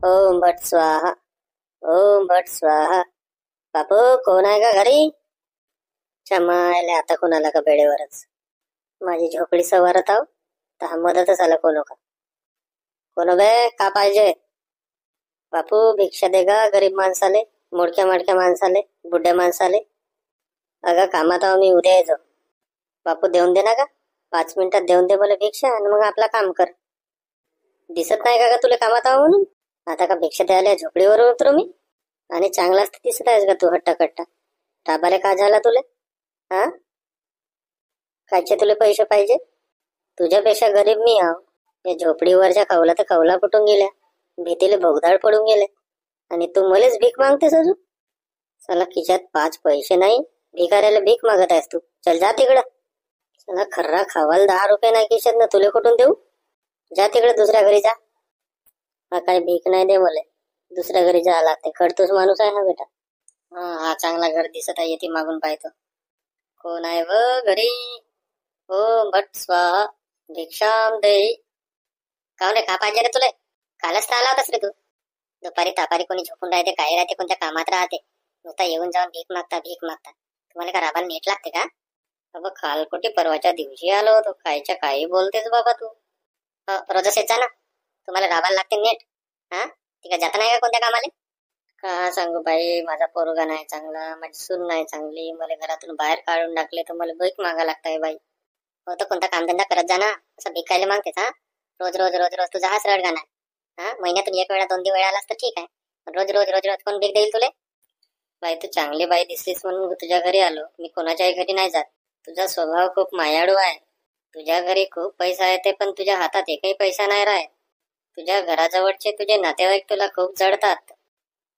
ओम भट स्वाहा. ओम भट स्वाहा. बापू कोण आहे का घरी? क्षमायला आता कोणाला का बेडेवरच माझी झोपडी सवारत आहो तर हा मदतच आला कोण का. कोण बे का पाहिजे? बापू भिक्षा दे गा गरीब माणसाले, मोडक्या माडक्या माणसाले, बुड्ढ्या माणसाले. अगं कामात आहो मी, उद्या येतो. बापू देऊन दे ना का, 5 मिनिटात देऊन दे मला भिक्षा आणि मग आपला काम कर. दिसत नाही का तुला कामात आहो म्हणून? आता का भिक्षा द्यायला झोपडीवरून उतरू मी? आणि चांगलाच तर दिसत आहेस का तू हट्टा कट्टा. टाबाले का झाला तुले? हा, कायचे तुले पैसे पाहिजे? तुझ्यापेक्षा गरीब मी आहो. या झोपडीवरच्या कौला तर कौला फुटून गेल्या, भीतीले भोगदाळ पडून गेले, आणि तू मलेच भीक मागतेस अजून. चला खिशात 5 पैसे नाही, भिकाऱ्याला भीक मागत आहेस तू. चल जा तिकडं. चला खर्रा खावाल 10 रुपये नाही खिशात ना, तुले कुठून देऊ? जा तिकडे दुसऱ्या घरी जा. हा काय भीक नाही दे मले, दुसऱ्या घरी जा लागते. खडतूस माणूस आहे हा बेटा. हा चांगला घर दिसत आहे, येते मागून पाहतो. कोण आहे व घरी? ओम भट स्वाहा. भिक्षाम दे. का का पाहिजे रे तुले? कालच तर आला होतास रे तू. दुपारी तापारी कोणी झोपून राहते, काय राहते, कोणत्या कामात राहते, नुसता येऊन जाऊन भीक मागता भीक मागता. तुम्हाला का राबाला नीट लागते का? बाबा काल कुठे परवाच्या दिवशी आलो होतो, कायच्या काही बोलतेस बाबा तू. रोजच येत जा ना, तुम्हाला राबाला लागते नीट. हा तिकडे जाता नाही का कोणत्या कामाले? का सांगू बाई, माझा पोरगा नाही चांगला, माझी सून नाही चांगली, मला घरातून बाहेर काढून टाकले तर मला भीक मागा लागताय बाई. हो तर कोणता कामधंदा करत जा ना, असं भिकायला मागतेस हा? रोज रोज रोज रोज तुझा हाच रडगाणा आहे. हा महिन्यातून एक वेळा 2 वेळा आलास तर ठीक आहे, रोज रोज रोज रोज कोण भीक देईल तुले? बाई तू चांगली बाई दिसलीस म्हणून तुझ्या घरी आलो मी, कोणाच्याही घरी नाही जात. तुझा स्वभाव खूप मायाळू आहे. तुझ्या घरी खूप पैसा आहे ते, पण तुझ्या हातात एकही पैसा नाही राहत. तुझ्या घराजवळचे तुझे नातेवाईक तुला खूप जडतात,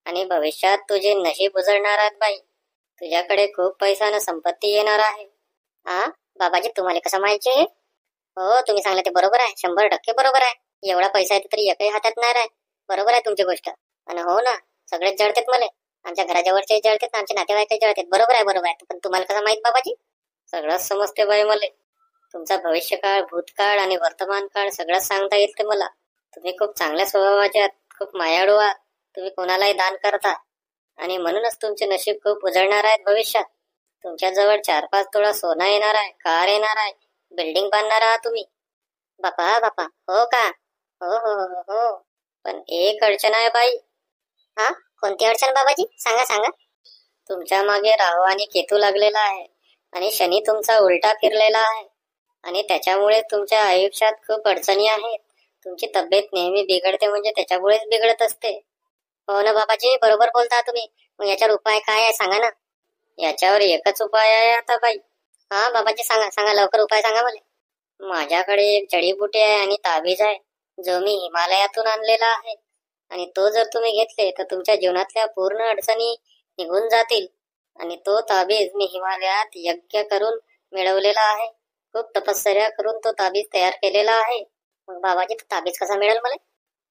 आणि भविष्यात तुझे नशीब उजळणार आहेत बाई. तुझ्याकडे खूप पैसा न संपत्ती येणार आहे. हा बाबाजी तुम्हाला कसं माहिती आहे? हो तुम्ही सांगले ते बरोबर आहे, 100% बरोबर आहे. एवढा पैसा आहे तरी एकही हातात नाही राहत. बरोबर आहे तुमची गोष्ट. आणि हो ना, सगळेच जळतात मला, आमच्या घराजवळचे जळतात, आमचे नातेवाईक जळतात. बरोबर आहे बरोबर आहे, पण तुम्हाला कसं माहित बाबाजी? सगळंच समजते बाई मला. तुमचा भविष्यकाळ, भूतकाळ आणि वर्तमान काळ सगळंच सांगता येते मला. तुम्ही खूप चांगल्या स्वभावाचे आहात, खूप मायाळू आहात. तुम्ही कोणालाही दान करता, आणि म्हणूनच तुमचे नशीब खूप उजळणार आहेत भविष्यात. तुमच्याजवळ 4-5 तोळा सोनं येणार आहे, कार येणार आहे, बिल्डिंग बांधणार आहात तुम्ही. बापा बापा हो का? हो हो हो हो. पण एक अडचण आहे बाई. हा कोणती अडचण बाबाजी? सांगा सांगा. तुमच्या मागे राहू आणि केतू लागलेला आहे, आणि शनी तुमचा उलटा फिरलेला आहे, आणि त्याच्यामुळे तुमच्या आयुष्यात खूप अडचणी आहेत. तुमची तब्येत नेहमी बिघडते, म्हणजे त्याच्यामुळेच बिघडत असते. हो ना बाबाजी, बरोबर बोलता तुम्ही. मग याच्यावर उपाय काय आहे सांगा ना. याच्यावर एकच उपाय आहे आता बाई. हा बाबाजी सांगा सांगा, लवकर उपाय सांगा मला. माझ्याकडे एक जडीबुटी आहे आणि ताबीज आहे, जो मी हिमालयातून आणलेला आहे, आणि तो जर तुम्ही घेतले तर तुमच्या जीवनातल्या पूर्ण अडचणी निघून जातील. आणि तो ताबीज मी हिमालयात यज्ञ करून मिळवलेला आहे. खूप तपश्चर्या करून तो ताबीज तयार केलेला आहे. मग बाबाजी तो ताबीज कसा मिळेल मला?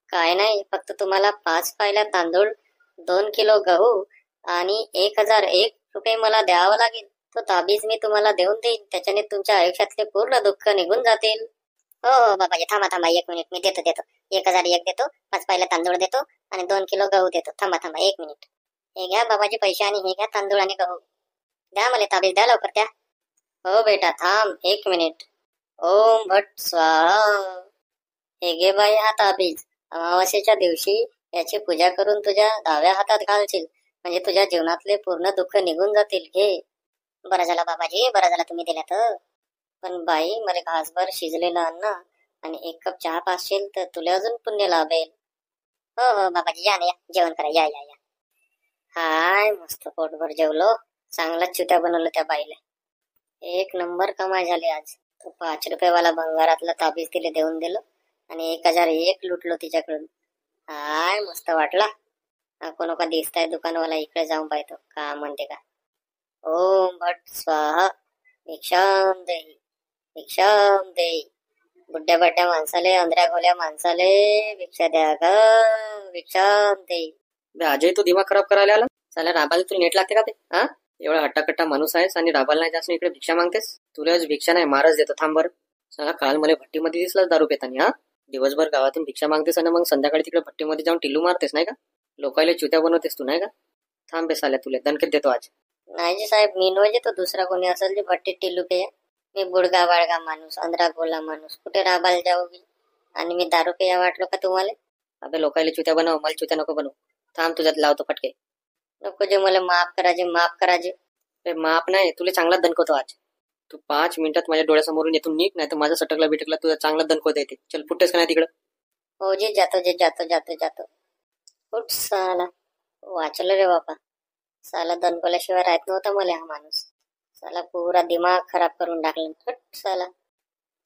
काय नाही, फक्त तुम्हाला 5 पायल्या तांदूळ, 2 किलो गहू आणि 1001 रुपये मला द्यावं लागेल. तो ताबीज मी तुम्हाला देऊन देईन, त्याच्याने तुमच्या आयुष्यातले पूर्ण दुःख निघून जातील. हो हो बाबाजी, थांबा थांबा 1 मिनिट, मी देतो देतो. 1001 देतो, 5 पायल्या तांदूळ देतो, आणि 2 किलो गहू देतो. थांबा थांबा 1 मिनिट. हे घ्या बाबाजी पैसे, आणि हे घ्या तांदूळ आणि गहू. द्या मला ताबीज, द्या लवकर द्या. हो बेटा थांब 1 मिनिट. ओम भट स्वाहा. हे घे बाई हा ताबीज. अमावास्येच्या दिवशी याची पूजा करून तुझ्या डाव्या हातात घालशील, म्हणजे तुझ्या जीवनातले पूर्ण दुःख निघून जातील. घे. बरं झालं बाबाजी, बरं झालं तुम्ही दिलं तर. पण बाई मला घासभर शिजलेलं अन्न आणि 1 कप चहा पाचशील तर तुला अजून पुण्य लाभेल. हो हो बाबाजी, या ना, या जेवण करा, या या या. हाय मस्त पोटभर जेवलो. चांगलाच चुत्या बनवलं त्या बाईला. 1 नंबर कमाई झाली आज. तो 5 रुपयेवाला भंगारातला ताबीज तिला देऊन दिलं, आणि 1001 लुटलो तिच्याकडून. हाय मस्त वाटला. नको नको दिसताय दुकानवाला, इकडे जाऊन पाहतो का म्हणते का. ओम भट स्वाहा. भिक्षाम देही, भिक्षाम देही. बुड्ढ्या बड्ड्या माणसाले, अंधऱ्या खोल्या माणसाले भिक्षा द्या ग, भिक्षाम देही. अजय तू दिमाग खराब करायला आला. चला राबाला तुला नेट लागते का बे? हा एवढा हट्टाकट्टा माणूस आहेस आणि राबाला नाही जास्त इकडे भिक्षा मागतेस. तुला आज भिक्षा नाही मारच देतो, थांब बरं. चला काल मला भट्टीमध्ये दिसला दारू पेतानी. हा दिवसभर गावातून भिक्षा मागतेस आणि मग संध्याकाळी तिकडे भट्टीमध्ये जाऊन टिल्लू मारतेस नाही का? लोकायला चुत्या बनवतेस तू नाही का? थांब बे साल्या, तुला दणकेत देतो आज. नाही जी साहेब, मी नव्हे तो दुसरा कोणी असेल जे भट्टीत टिल्लू पे. मी बुडगा बाळगा माणूस, अंधरा गोला माणूस, कुठे राबायला जाऊ मी? आणि मी दारू पेया वाटलो का तुम्हाला? अबे लोकायला चुत्या बनव, मला चुत्या नको बनव. थांब तुझ्यात लावतो फटके. नको जे, मला माफ कराजे, माफ कराजे. बे माप नाही, तुला चांगलाच दणकवतो आज. तू 5 मिनिटात माझ्या डोळ्यासमोरून येथून निघ, नाही तर माझा सटकला बिटकला तुझा चांगला दणकवता येते. चल फुटतेस का नाही तिकडं? हो जी, जातो जे, जातो जातो जातो. उठ साला, वाचलं रे बापा. साला दणकोल्याशिवाय राहत नव्हता मला हा माणूस. साला पुरा दिमाग खराब करून टाकला. हट साला.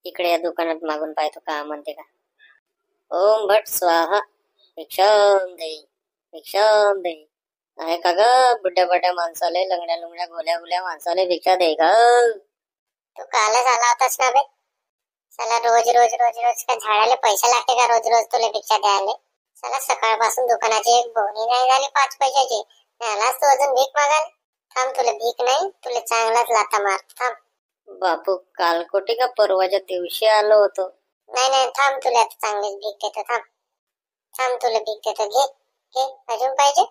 इकडे या दुकानात मागून पाहतो का म्हणते का. ओम भट स्वाहा. भिक्षाम देई, भिक्षाम देई. आहे का ग बुड्ढ्या बड्या माणसाले, लंगड्या लुंगड्या गोल्या गोल्या माणसाले भिक्षा दे ग? तू कालच आला होतास ना बे? साला रोज रोज रोज रोज का झाडाला पैसे लागते का रोज रोज तुला भिक्षा द्यायला? साला सकाळपासून दुकानाची एक बोनी नाही झाली 5 पैशाची, यालाच तू अजून भीक मागाल? थांब, तुला भीक नाही, तुला चांगलाच लाथा मार. थांब बापू, काल कोटी का परवाच्या दिवशी आलो होतो. नाही नाही, थांब, तुला आता चांगलीच भीक देतो. थांब थांब, तुला भीक देतो. घे घे. अजून पाहिजे?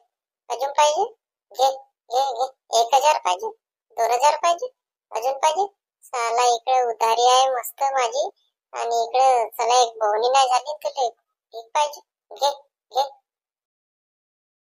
अजून पाहिजे? घे घे घे. 1000 पाहिजे? 2000 पाहिजे? अजून पाहिजे? साला इकडे उधारी आहे मस्त माझी, आणि इकडे चला एक बोनी नाही झाली, तुला भीक पाहिजे? घे घे.